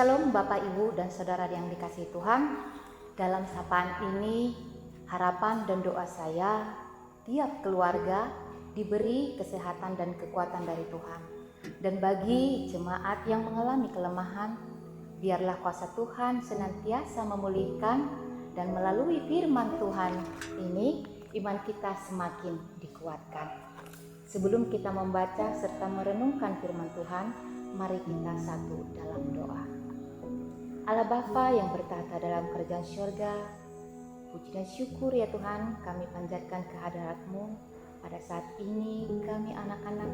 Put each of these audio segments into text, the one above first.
Shalom Bapak Ibu dan Saudara yang dikasihi Tuhan. Dalam sapaan ini, harapan dan doa saya, tiap keluarga diberi kesehatan dan kekuatan dari Tuhan. Dan bagi jemaat yang mengalami kelemahan, biarlah kuasa Tuhan senantiasa memulihkan, dan melalui firman Tuhan ini, iman kita semakin dikuatkan. Sebelum kita membaca serta merenungkan firman Tuhan, mari kita satu dalam doa. Allah Bapa yang bertahta dalam kerajaan syurga, puji dan syukur ya Tuhan kami panjatkan kehadirat-Mu. Pada saat ini kami anak-anak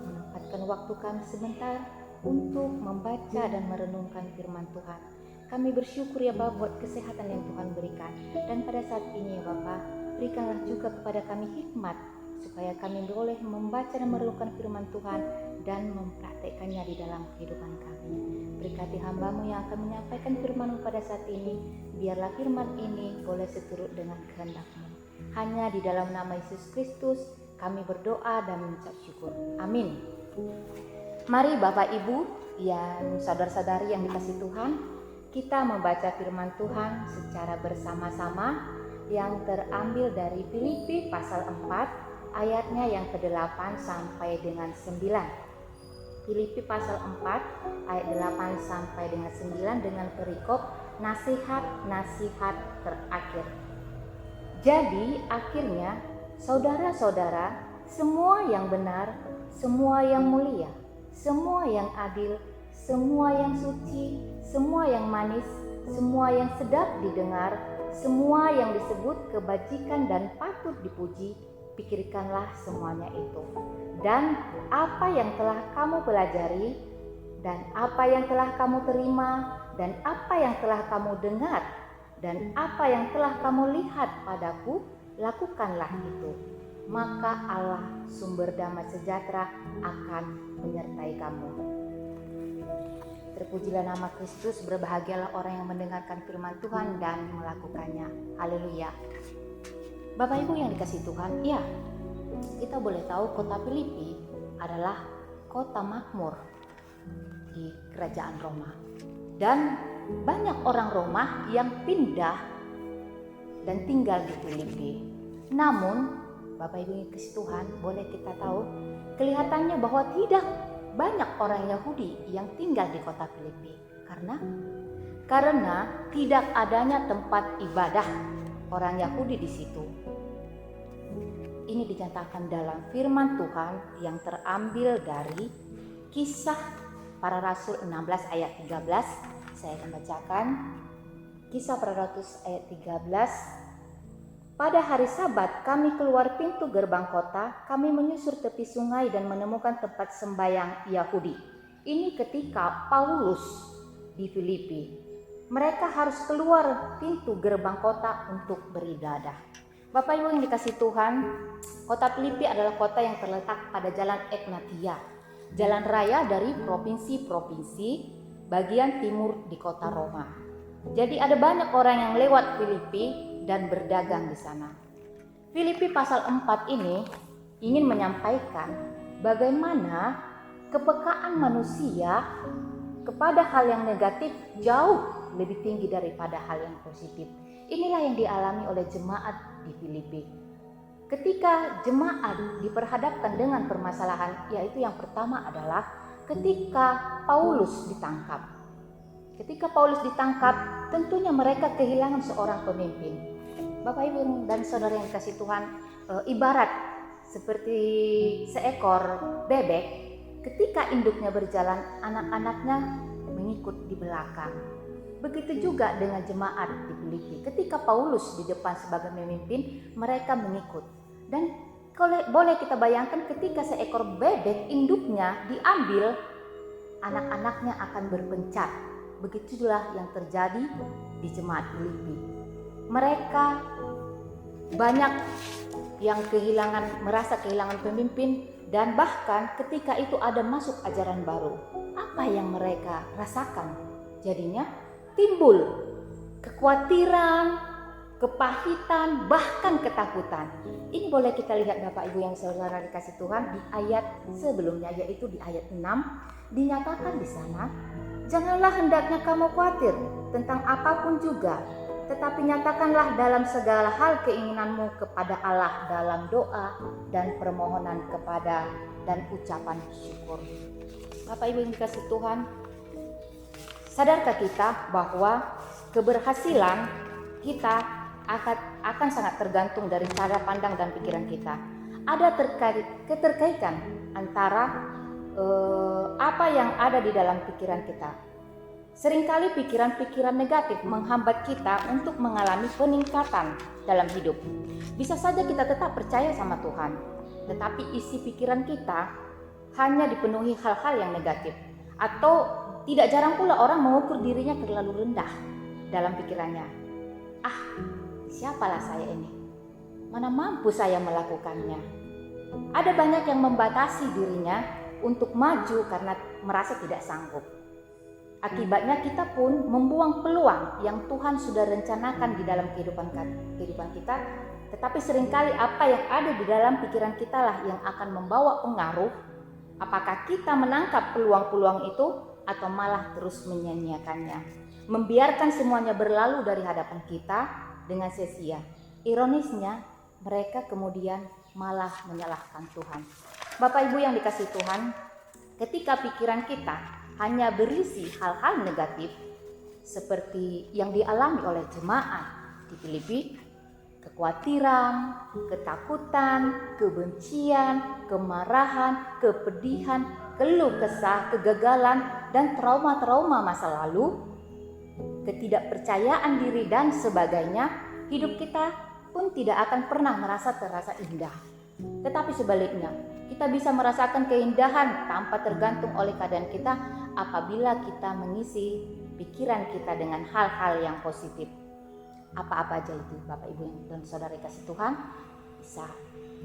menempatkan waktu kami sebentar untuk membaca dan merenungkan firman Tuhan. Kami bersyukur ya Bapa buat kesehatan yang Tuhan berikan. Dan pada saat ini ya Bapa, berikanlah juga kepada kami hikmat supaya kami boleh membaca dan merenungkan firman Tuhan dan mempraktekannya di dalam kehidupan kami. Berkati hamba-Mu yang akan menyampaikan firman-Mu pada saat ini, biarlah firman ini boleh seturut dengan kehendak-Mu. Hanya di dalam nama Yesus Kristus kami berdoa dan mengucap syukur. Amin. Mari Bapak Ibu yang saudara-saudari yang dikasihi Tuhan, kita membaca firman Tuhan secara bersama-sama yang terambil dari Filipi pasal 4 ayatnya yang ke-8 sampai dengan 9. Filipi pasal 4 ayat 8 sampai dengan 9 dengan perikop nasihat-nasihat terakhir. Jadi akhirnya saudara-saudara, semua yang benar, semua yang mulia, semua yang adil, semua yang suci, semua yang manis, semua yang sedap didengar, semua yang disebut kebajikan dan patut dipuji, pikirkanlah semuanya itu. Dan apa yang telah kamu pelajari, dan apa yang telah kamu terima, dan apa yang telah kamu dengar, dan apa yang telah kamu lihat padaku, lakukanlah itu. Maka Allah sumber damai sejahtera akan menyertai kamu. Terpujilah nama Kristus, berbahagialah orang yang mendengarkan firman Tuhan dan melakukannya. Haleluya. Bapak Ibu yang dikasihi Tuhan, ya, kita boleh tahu kota Filipi adalah kota makmur di kerajaan Roma. Dan banyak orang Roma yang pindah dan tinggal di Filipi. Namun, Bapak Ibu yang dikasihi Tuhan, boleh kita tahu kelihatannya bahwa tidak banyak orang Yahudi yang tinggal di kota Filipi. Karena tidak adanya tempat ibadah orang Yahudi di situ. Ini dinyatakan dalam firman Tuhan yang terambil dari Kisah Para Rasul 16 ayat 13. Saya akan bacakan Kisah Para Rasul ayat 13. Pada hari Sabat kami keluar pintu gerbang kota, kami menyusur tepi sungai dan menemukan tempat sembahyang Yahudi. Ini ketika Paulus di Filipi. Mereka harus keluar pintu gerbang kota untuk beribadah. Bapak Ibu yang dikasihi Tuhan, kota Filipi adalah kota yang terletak pada jalan Egnatia, jalan raya dari provinsi-provinsi bagian timur di kota Roma. Jadi ada banyak orang yang lewat Filipi dan berdagang di sana. Filipi pasal 4 ini ingin menyampaikan bagaimana kepekaan manusia kepada hal yang negatif jauh lebih tinggi daripada hal yang positif. Inilah yang dialami oleh jemaat di Filipi. Ketika jemaat diperhadapkan dengan permasalahan, yaitu yang pertama adalah ketika Paulus ditangkap. Ketika Paulus ditangkap, tentunya mereka kehilangan seorang pemimpin. Bapak Ibu dan Saudara yang dikasihi Tuhan, ibarat seperti seekor bebek, ketika induknya berjalan, anak-anaknya mengikut di belakang. Begitu juga dengan jemaat di Filipi. Ketika Paulus di depan sebagai pemimpin, mereka mengikut. Dan boleh kita bayangkan ketika seekor bebek induknya diambil, anak-anaknya akan berpencar. Begitulah yang terjadi di jemaat Filipi. Mereka banyak yang merasa kehilangan pemimpin, dan bahkan ketika itu ada masuk ajaran baru. Apa yang mereka rasakan? Jadinya timbul kekhawatiran, kepahitan, bahkan ketakutan. Ini boleh kita lihat Bapak Ibu yang saudara dikasih Tuhan di ayat sebelumnya, yaitu di ayat 6. Dinyatakan di sana, Janganlah hendaknya kamu khawatir tentang apapun juga, tetapi nyatakanlah dalam segala hal keinginanmu kepada Allah dalam doa dan permohonan kepada dan ucapan syukur. Bapak Ibu yang dikasihi Tuhan, sadarkah kita bahwa keberhasilan kita akan sangat tergantung dari cara pandang dan pikiran kita. Ada keterkaitan antara apa yang ada di dalam pikiran kita. Seringkali pikiran-pikiran negatif menghambat kita untuk mengalami peningkatan dalam hidup. Bisa saja kita tetap percaya sama Tuhan, tetapi isi pikiran kita hanya dipenuhi hal-hal yang negatif. Atau tidak jarang pula orang mengukur dirinya terlalu rendah dalam pikirannya. Siapalah saya ini? Mana mampu saya melakukannya? Ada banyak yang membatasi dirinya untuk maju karena merasa tidak sanggup. Akibatnya kita pun membuang peluang yang Tuhan sudah rencanakan di dalam kehidupan kita. Tetapi seringkali apa yang ada di dalam pikiran kita lah yang akan membawa pengaruh. Apakah kita menangkap peluang-peluang itu atau malah terus menyia-nyiakannya, membiarkan semuanya berlalu dari hadapan kita dengan sia-sia. Ironisnya, mereka kemudian malah menyalahkan Tuhan. Bapak Ibu yang dikasihi Tuhan, ketika pikiran kita hanya berisi hal-hal negatif seperti yang dialami oleh jemaat di Filipi, kekhawatiran, ketakutan, kebencian, kemarahan, kepedihan, keluh kesah, kegagalan, dan trauma-trauma masa lalu, ketidakpercayaan diri dan sebagainya, hidup kita pun tidak akan pernah terasa indah. Tetapi sebaliknya, kita bisa merasakan keindahan tanpa tergantung oleh keadaan kita apabila kita mengisi pikiran kita dengan hal-hal yang positif. Apa-apa aja itu Bapak Ibu dan Saudara kasih Tuhan, bisa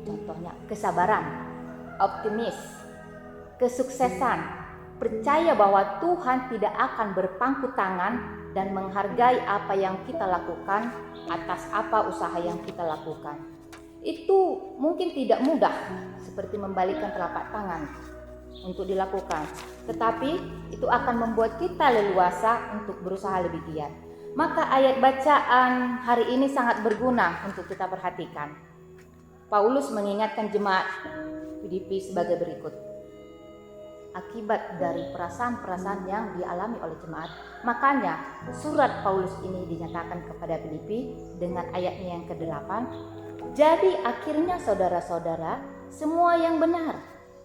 contohnya kesabaran, optimis, kesuksesan, percaya bahwa Tuhan tidak akan berpangku tangan dan menghargai apa yang kita lakukan atas apa usaha yang kita lakukan. Itu mungkin tidak mudah seperti membalikkan telapak tangan untuk dilakukan, tetapi itu akan membuat kita leluasa untuk berusaha lebih giat. Maka ayat bacaan hari ini sangat berguna untuk kita perhatikan. Paulus mengingatkan jemaat Filipi sebagai berikut. Akibat dari perasaan-perasaan yang dialami oleh jemaat, makanya surat Paulus ini dinyatakan kepada Filipi dengan ayatnya yang ke-8. Jadi akhirnya saudara-saudara, semua yang benar,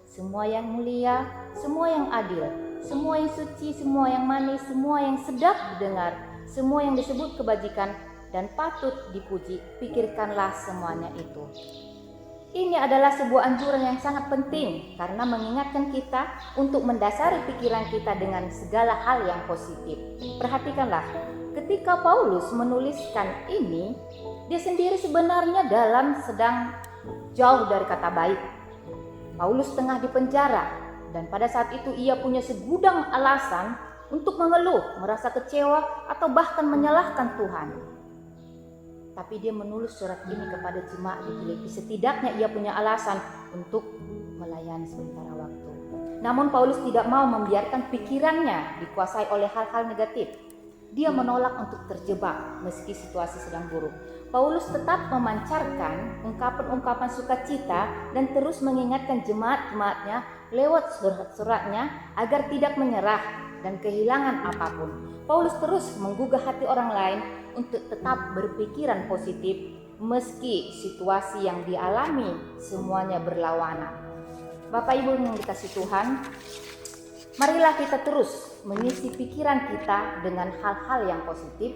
semua yang mulia, semua yang adil, semua yang suci, semua yang manis, semua yang sedap didengar, semua yang disebut kebajikan dan patut dipuji, pikirkanlah semuanya itu. Ini adalah sebuah anjuran yang sangat penting karena mengingatkan kita untuk mendasari pikiran kita dengan segala hal yang positif. Perhatikanlah, ketika Paulus menuliskan ini, dia sendiri sebenarnya sedang jauh dari kata baik. Paulus tengah di penjara dan pada saat itu ia punya segudang alasan untuk mengeluh, merasa kecewa atau bahkan menyalahkan Tuhan. Tapi dia menulis surat ini kepada jemaat di Filipi. Setidaknya ia punya alasan untuk melayani sementara waktu. Namun Paulus tidak mau membiarkan pikirannya dikuasai oleh hal-hal negatif. Dia menolak untuk terjebak meski situasi sedang buruk. Paulus tetap memancarkan ungkapan-ungkapan sukacita dan terus mengingatkan jemaat-jemaatnya lewat surat-suratnya agar tidak menyerah dan kehilangan apapun. Paulus terus menggugah hati orang lain untuk tetap berpikiran positif meski situasi yang dialami semuanya berlawanan. Bapak Ibu yang dikasihi Tuhan, marilah kita terus mengisi pikiran kita dengan hal-hal yang positif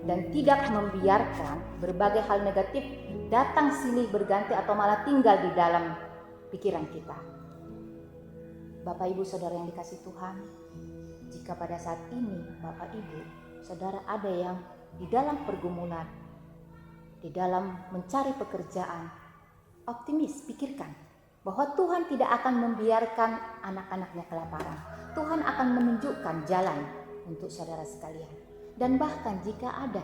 dan tidak membiarkan berbagai hal negatif datang silih berganti atau malah tinggal di dalam pikiran kita. Bapak Ibu Saudara yang dikasihi Tuhan, jika pada saat ini Bapak Ibu Saudara ada yang di dalam pergumulan, di dalam mencari pekerjaan, optimis, pikirkan bahwa Tuhan tidak akan membiarkan anak-anaknya kelaparan. Tuhan akan menunjukkan jalan untuk saudara sekalian. Dan bahkan jika ada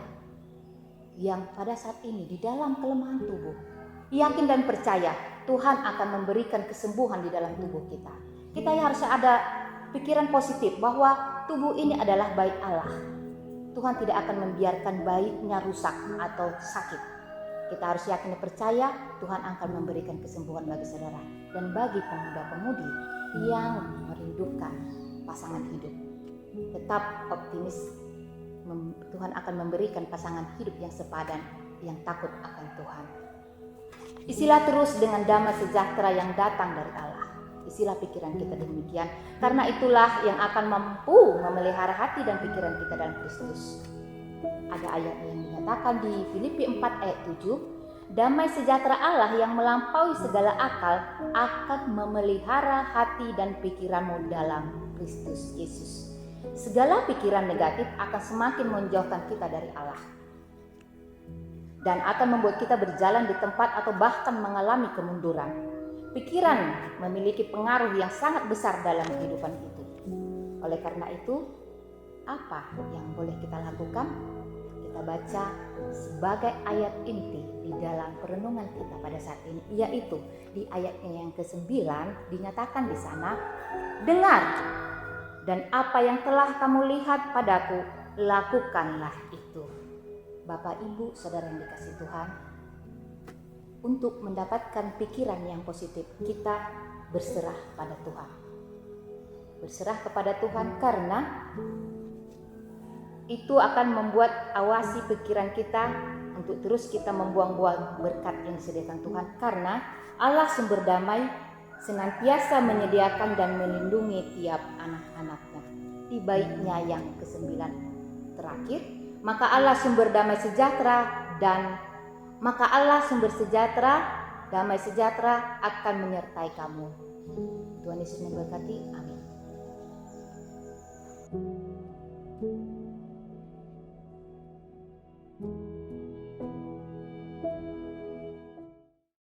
yang pada saat ini di dalam kelemahan tubuh, yakin dan percaya Tuhan akan memberikan kesembuhan di dalam tubuh kita. Kita harus ada pikiran positif bahwa tubuh ini adalah bait Allah. Tuhan tidak akan membiarkan baitnya rusak atau sakit. Kita harus yakin dan percaya Tuhan akan memberikan kesembuhan bagi saudara dan bagi pemuda-pemudi yang merindukan pasangan hidup. Tetap optimis, Tuhan akan memberikan pasangan hidup yang sepadan, yang takut akan Tuhan. Isilah terus dengan damai sejahtera yang datang dari Allah. Isilah pikiran kita demikian, karena itulah yang akan mampu memelihara hati dan pikiran kita dalam Kristus. Ada ayat yang dinyatakan di Filipi 4 ayat 7, damai sejahtera Allah yang melampaui segala akal akan memelihara hati dan pikiranmu dalam Kristus Yesus. Segala pikiran negatif akan semakin menjauhkan kita dari Allah dan akan membuat kita berjalan di tempat atau bahkan mengalami kemunduran. Pikiran memiliki pengaruh yang sangat besar dalam kehidupan itu. Oleh karena itu, apa yang boleh kita lakukan? Kita baca sebagai ayat inti di dalam perenungan kita pada saat ini, yaitu di ayatnya yang ke-9 dinyatakan di sana, dengar, dan apa yang telah kamu lihat padaku, lakukanlah itu. Bapak, Ibu, Saudara yang dikasihi Tuhan, untuk mendapatkan pikiran yang positif, kita berserah pada Tuhan. Berserah kepada Tuhan karena itu akan membuat awasi pikiran kita untuk terus kita membuang-buang berkat yang disediakan Tuhan. Karena Allah sumber damai senantiasa menyediakan dan melindungi tiap anak-anaknya. Di baitnya yang ke-9 terakhir, maka Allah sumber damai sejahtera damai sejahtera akan menyertai kamu. Tuhan Yesus memberkati. Amin.